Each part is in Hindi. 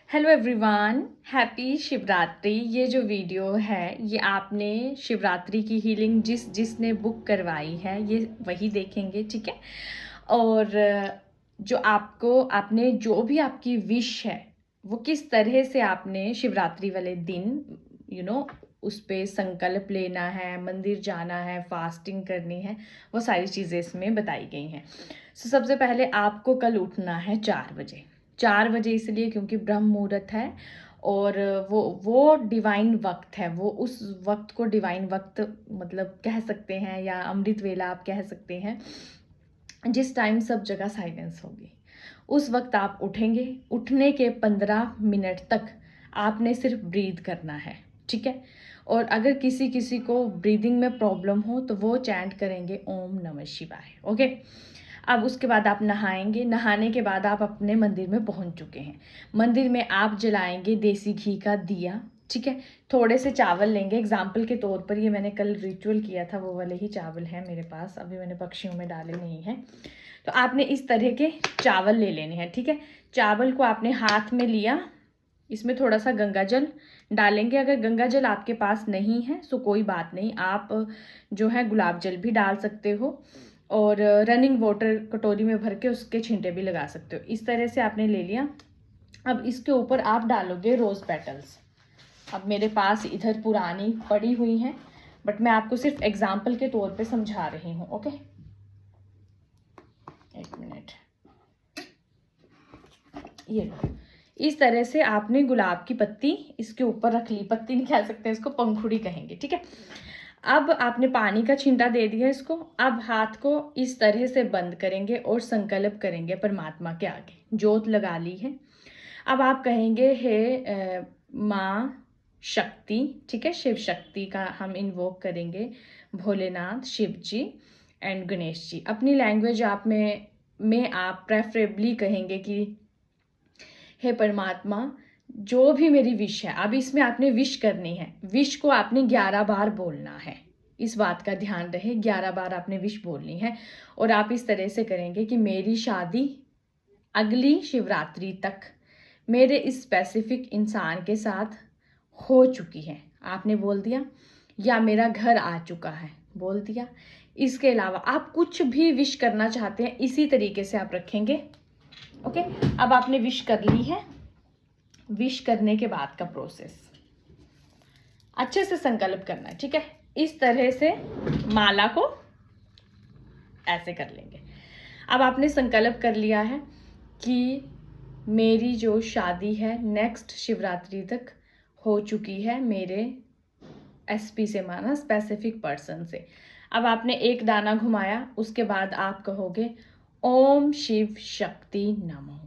Hello everyone, happy Shivratri. ये जो वीडियो है ये आपने शिवरात्रि की हीलिंग जिसने बुक करवाई है ये वही देखेंगे, ठीक है। और जो आपने जो भी आपकी विश है वो किस तरह से आपने शिवरात्रि वाले दिन उस पे संकल्प लेना है, मंदिर जाना है, फास्टिंग करनी है, वो सारी चीज़ें इसमें बताई गई हैं। सबसे पहले आपको कल उठना है 4 बजे। 4 बजे इसलिए क्योंकि ब्रह्म मुहूर्त है और वो डिवाइन वक्त है। वो उस वक्त को डिवाइन वक्त मतलब कह सकते हैं, या अमृत वेला आप कह सकते हैं, जिस टाइम सब जगह साइलेंस होगी। उस वक्त आप उठेंगे। उठने के 15 मिनट तक आपने सिर्फ ब्रीथ करना है, ठीक है। और अगर किसी किसी को ब्रीदिंग में प्रॉब्लम हो तो वो चैंट करेंगे ओम नमः शिवाय, ओके। अब उसके बाद आप नहाएंगे। नहाने के बाद आप अपने मंदिर में पहुंच चुके हैं। मंदिर में आप जलाएंगे देसी घी का दिया, ठीक है। थोड़े से चावल लेंगे एग्जाम्पल के तौर पर। ये मैंने कल रिचुअल किया था, वो वाले ही चावल हैं मेरे पास, अभी मैंने पक्षियों में डाले नहीं हैं। तो आपने इस तरह के चावल ले लेने हैं, ठीक है। चावल को आपने हाथ में लिया, इसमें थोड़ा सा गंगा जल डालेंगे। अगर गंगा जल आपके पास नहीं है तो कोई बात नहीं, आप जो है गुलाब जल भी डाल सकते हो और रनिंग वाटर कटोरी में भर के उसके छींटे भी लगा सकते हो। इस तरह से आपने ले लिया। अब इसके ऊपर आप डालोगे रोज़ पेटल्स। अब मेरे पास इधर पुरानी पड़ी हुई हैं, बट मैं आपको सिर्फ एग्जाम्पल के तौर पे समझा रही हूँ, ओके। एक मिनट, ये लो। इस तरह से आपने गुलाब की पत्ती इसके ऊपर रख ली। पत्ती नहीं कह सकते, इसको पंखुड़ी कहेंगे, ठीक है। अब आपने पानी का छींटा दे दिया इसको। अब हाथ को इस तरह से बंद करेंगे और संकल्प करेंगे परमात्मा के आगे। जोत लगा ली है। अब आप कहेंगे हे माँ शक्ति, ठीक है। शिव शक्ति का हम इन्वोक करेंगे, भोलेनाथ, शिव जी एंड गणेश जी। अपनी लैंग्वेज में आप प्रेफरेबली कहेंगे कि हे परमात्मा, जो भी मेरी विश है, अब इसमें आपने विश करनी है। विश को आपने 11 बार बोलना है, इस बात का ध्यान रहे। 11 बार आपने विश बोलनी है। और आप इस तरह से करेंगे कि मेरी शादी अगली शिवरात्रि तक मेरे इस स्पेसिफिक इंसान के साथ हो चुकी है, आपने बोल दिया। या मेरा घर आ चुका है, बोल दिया। इसके अलावा आप कुछ भी विश करना चाहते हैं इसी तरीके से आप रखेंगे, ओके। अब आपने विश कर ली है। विश करने के बाद का प्रोसेस अच्छे से संकल्प करना है, ठीक है। इस तरह से माला को ऐसे कर लेंगे। अब आपने संकल्प कर लिया है कि मेरी जो शादी है नेक्स्ट शिवरात्रि तक हो चुकी है मेरे एसपी से, माना स्पेसिफिक पर्सन से। अब आपने एक दाना घुमाया, उसके बाद आप कहोगे ओम शिव शक्ति नमः,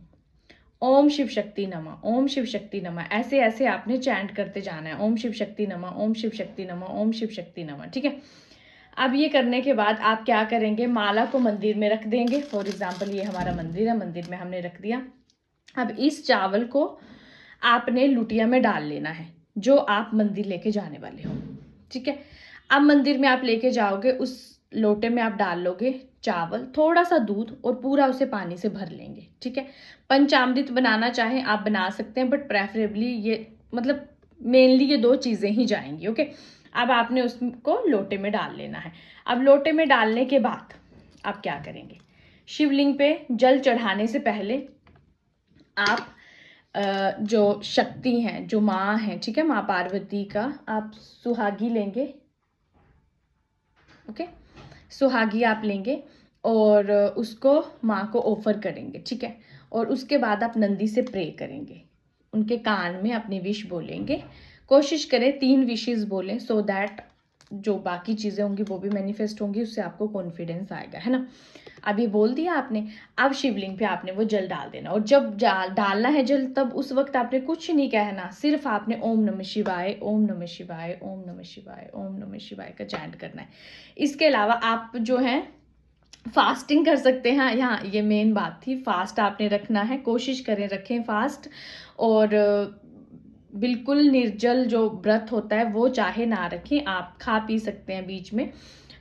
ओम शिव शक्ति नमः, ओम शिव शक्ति नमः। ऐसे ऐसे आपने चैंट करते जाना है, ओम शिव शक्ति नमः, ओम शिव शक्ति नमः, ओम शिव शक्ति नमः, ठीक है। अब ये करने के बाद आप क्या करेंगे, माला को मंदिर में रख देंगे। फॉर एग्जाम्पल ये हमारा मंदिर है, मंदिर में हमने रख दिया। अब इस चावल को आपने लुटिया में डाल लेना है जो आप मंदिर लेके जाने वाले हो, ठीक है। अब मंदिर में आप लेके जाओगे, उस लोटे में आप डाल लोगे चावल, थोड़ा सा दूध और पूरा उसे पानी से भर लेंगे, ठीक है। पंचामृत बनाना चाहें आप बना सकते हैं, बट प्रेफरेबली ये मतलब मेनली ये 2 चीज़ें ही जाएंगी, ओके। अब आपने उसको लोटे में डाल लेना है। अब लोटे में डालने के बाद आप क्या करेंगे, शिवलिंग पे जल चढ़ाने से पहले आप जो शक्ति हैं, जो माँ हैं, ठीक है, माँ पार्वती का आप सुहागी लेंगे, ओके। सुहागी आप लेंगे और उसको माँ को ऑफर करेंगे, ठीक है। और उसके बाद आप नंदी से प्रे करेंगे, उनके कान में अपनी विश बोलेंगे। कोशिश करें 3 विशेस बोलें, सो दैट जो बाकी चीज़ें होंगी वो भी मैनिफेस्ट होंगी, उससे आपको कॉन्फिडेंस आएगा, है ना। अब ये बोल दिया आपने। अब शिवलिंग पे आपने वो जल डाल देना, और जब डालना है जल तब उस वक्त आपने कुछ नहीं कहना, सिर्फ आपने ओम नमः शिवाय, ओम नमः शिवाय, ओम नमः शिवाय, ओम नमः शिवाय का चैंट करना है। इसके अलावा आप जो है फास्टिंग कर सकते हैं। यहाँ ये मेन बात थी, फास्ट आपने रखना है, कोशिश करें रखें फास्ट। और बिल्कुल निर्जल जो व्रत होता है वो चाहे ना रखें, आप खा पी सकते हैं बीच में।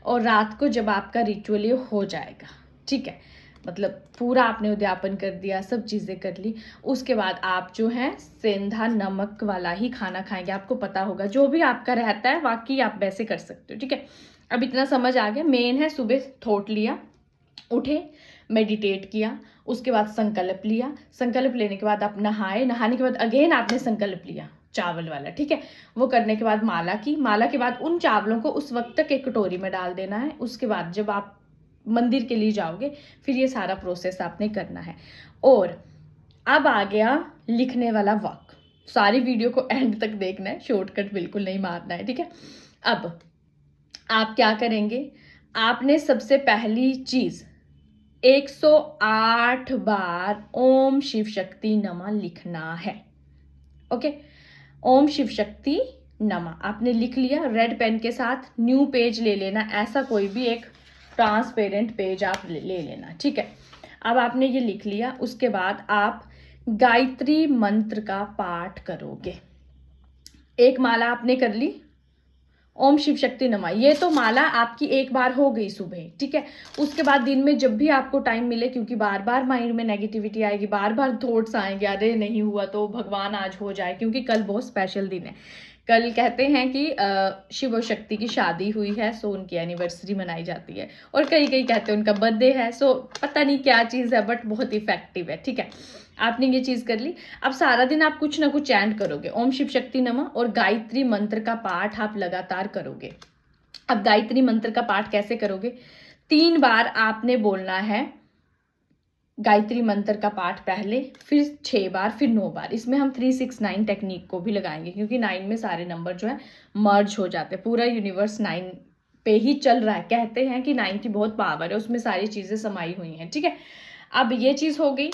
और रात को जब आपका रिचुअल ये हो जाएगा, ठीक है, मतलब पूरा आपने उद्यापन कर दिया, सब चीज़ें कर ली, उसके बाद आप जो है सेंधा नमक वाला ही खाना खाएंगे। आपको पता होगा जो भी आपका रहता है बाकी आप वैसे कर सकते हो, ठीक है। अब इतना समझ आ गया। मेन है सुबह थोट लिया, उठे, मेडिटेट किया, उसके बाद संकल्प लिया, संकल्प लेने के बाद आप नहाए, नहाने के बाद अगेन आपने संकल्प लिया चावल वाला, ठीक है। वो करने के बाद माला की, माला के बाद उन चावलों को उस वक्त तक एक कटोरी में डाल देना है। उसके बाद जब आप मंदिर के लिए जाओगे फिर ये सारा प्रोसेस आपने करना है। और अब आ गया लिखने वाला वक्त। सारी वीडियो को एंड तक देखना है, शॉर्टकट बिल्कुल नहीं मारना है, ठीक है। अब आप क्या करेंगे, आपने सबसे पहली चीज 108 बार ओम शिव शक्ति नमः लिखना है। ओके, ओम शिव शक्ति नमः आपने लिख लिया। रेड पेन के साथ न्यू पेज ले लेना, ऐसा कोई भी एक ट्रांसपेरेंट पेज आप ले लेना, ठीक है। अब आपने ये लिख लिया, उसके बाद आप गायत्री मंत्र का पाठ करोगे। एक माला आपने कर ली ओम शिव शक्ति नमः, ये तो माला आपकी एक बार हो गई सुबह, ठीक है। उसके बाद दिन में जब भी आपको टाइम मिले, क्योंकि बार बार माइंड में नेगेटिविटी आएगी, बार बार थॉट्स आएंगे, अरे नहीं हुआ तो भगवान आज हो जाए, क्योंकि कल बहुत स्पेशल दिन है। कल कहते हैं कि शिव और शक्ति की शादी हुई है, सो उनकी एनिवर्सरी मनाई जाती है, और कई कई कहते हैं उनका बर्थडे है। सो पता नहीं क्या चीज़ है, बट बहुत इफेक्टिव है, ठीक है। आपने ये चीज़ कर ली। अब सारा दिन आप कुछ ना कुछ चैंट करोगे, ओम शिव शक्ति नमः और गायत्री मंत्र का पाठ आप लगातार करोगे। अब गायत्री मंत्र का पाठ कैसे करोगे, 3 बार आपने बोलना है गायत्री मंत्र का पाठ पहले, फिर 6 बार, फिर 9 बार। इसमें हम 369 टेक्निक को भी लगाएंगे, क्योंकि 9 में सारे नंबर जो है मर्ज हो जाते हैं। पूरा यूनिवर्स 9 पे ही चल रहा है। कहते हैं कि 9 की बहुत पावर है, उसमें सारी चीज़ें समाई हुई हैं, ठीक है। अब ये चीज़ हो गई।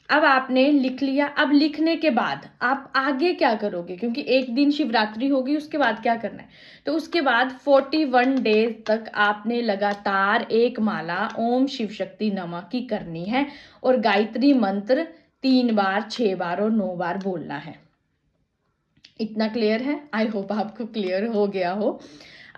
अब आपने लिख लिया। अब लिखने के बाद आप आगे क्या करोगे, क्योंकि एक दिन शिवरात्रि होगी, उसके बाद क्या करना है, तो उसके बाद 41 डेज तक आपने लगातार एक माला ओम शिव शक्ति नमः की करनी है, और गायत्री मंत्र 3 बार, 6 बार और 9 बार बोलना है। इतना क्लियर है? आई होप आपको क्लियर हो गया हो।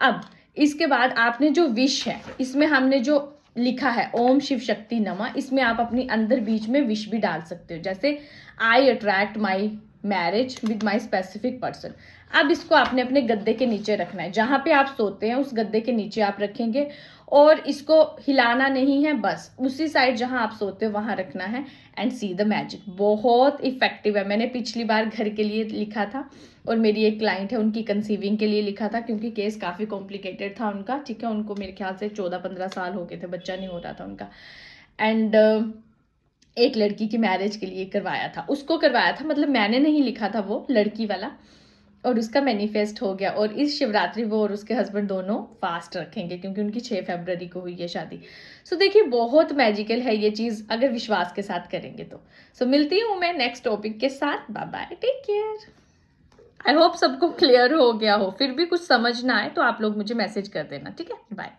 अब इसके बाद आपने जो विश है, इसमें हमने जो लिखा है ओम शिव शक्ति नमः, इसमें आप अपनी अंदर बीच में विश भी डाल सकते हो, जैसे I attract my marriage with my specific person. अब इसको आपने अपने गद्दे के नीचे रखना है, जहाँ पे आप सोते हैं उस गद्दे के नीचे आप रखेंगे, और इसको हिलाना नहीं है, बस उसी साइड जहाँ आप सोते हो वहाँ रखना है। And see the magic. बहुत इफेक्टिव है। मैंने पिछली बार घर के लिए लिखा था, और मेरी एक क्लाइंट है, उनकी कंसीविंग के लिए लिखा था, क्योंकि केस काफ़ी कॉम्प्लिकेटेड था उनका, ठीक है। उनको मेरे ख्याल से 14-15 साल हो गए थे, बच्चा नहीं हो रहा था उनका। एंड एक लड़की की मैरिज के लिए करवाया था, उसको करवाया था, मतलब मैंने नहीं लिखा था, वो लड़की वाला, और उसका मैनिफेस्ट हो गया। और इस शिवरात्रि वो और उसके हस्बैंड दोनों फास्ट रखेंगे, क्योंकि उनकी 6 फरवरी को हुई है शादी। सो देखिए, बहुत मैजिकल है ये चीज़, अगर विश्वास के साथ करेंगे तो। सो मिलती हूँ मैं नेक्स्ट टॉपिक के साथ। Bye bye, take care. I hope सबको क्लियर हो गया हो। फिर भी कुछ समझना आए तो आप लोग मुझे मैसेज कर देना, ठीक है। बाय।